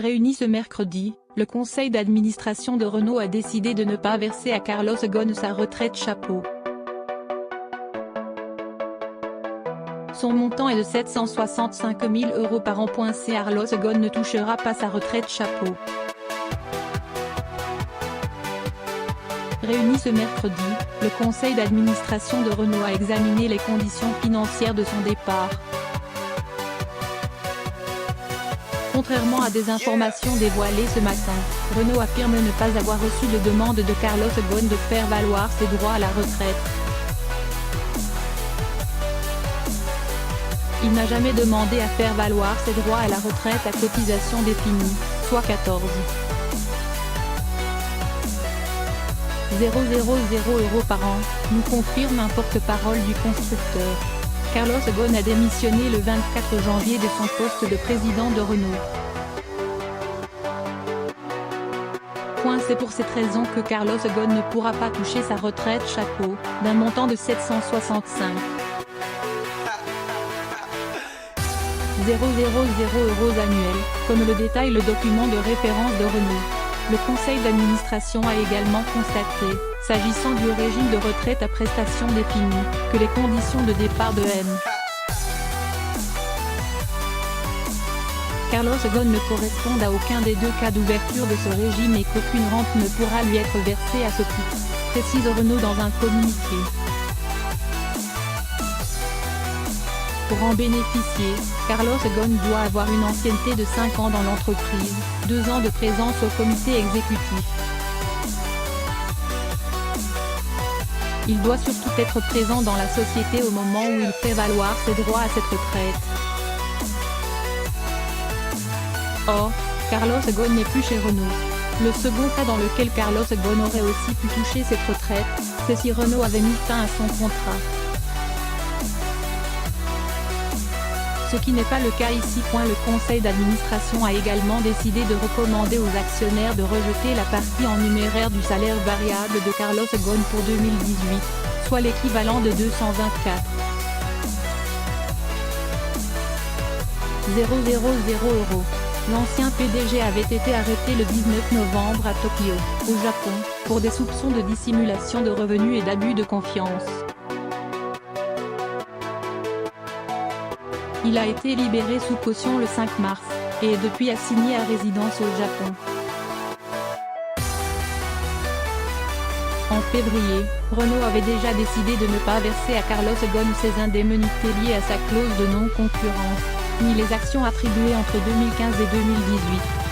Réuni ce mercredi, le conseil d'administration de Renault a décidé de ne pas verser à Carlos Ghosn sa retraite chapeau. Son montant est de 765 000 € par an. Carlos Ghosn ne touchera pas sa retraite chapeau. Réuni ce mercredi, le conseil d'administration de Renault a examiné les conditions financières de son départ. Contrairement à des informations dévoilées ce matin, Renault affirme ne pas avoir reçu de demande de Carlos Ghosn de faire valoir ses droits à la retraite. Il n'a jamais demandé à faire valoir ses droits à la retraite à cotisation définie, soit 14 000 € par an, nous confirme un porte-parole du constructeur. Carlos Ghosn a démissionné le 24 janvier de son poste de président de Renault. C'est pour cette raison que Carlos Ghosn ne pourra pas toucher sa retraite chapeau, d'un montant de 765 000 € annuels, comme le détaille le document de référence de Renault. Le conseil d'administration a également constaté, s'agissant du régime de retraite à prestations définies, que les conditions de départ de M. Carlos Ghosn ne correspondent à aucun des deux cas d'ouverture de ce régime et qu'aucune rente ne pourra lui être versée à ce titre, précise Renault dans un communiqué. Pour en bénéficier, Carlos Ghosn doit avoir une ancienneté de 5 ans dans l'entreprise, 2 ans de présence au comité exécutif. Il doit surtout être présent dans la société au moment où il fait valoir ses droits à cette retraite. Or, Carlos Ghosn n'est plus chez Renault. Le second cas dans lequel Carlos Ghosn aurait aussi pu toucher cette retraite, c'est si Renault avait mis fin à son contrat. Ce qui n'est pas le cas ici. Le conseil d'administration a également décidé de recommander aux actionnaires de rejeter la partie en numéraire du salaire variable de Carlos Ghosn pour 2018, soit l'équivalent de 224 000 €. L'ancien PDG avait été arrêté le 19 novembre à Tokyo, au Japon, pour des soupçons de dissimulation de revenus et d'abus de confiance. Il a été libéré sous caution le 5 mars, et est depuis assigné à résidence au Japon. En février, Renault avait déjà décidé de ne pas verser à Carlos Ghosn ses indemnités liées à sa clause de non-concurrence, ni les actions attribuées entre 2015 et 2018.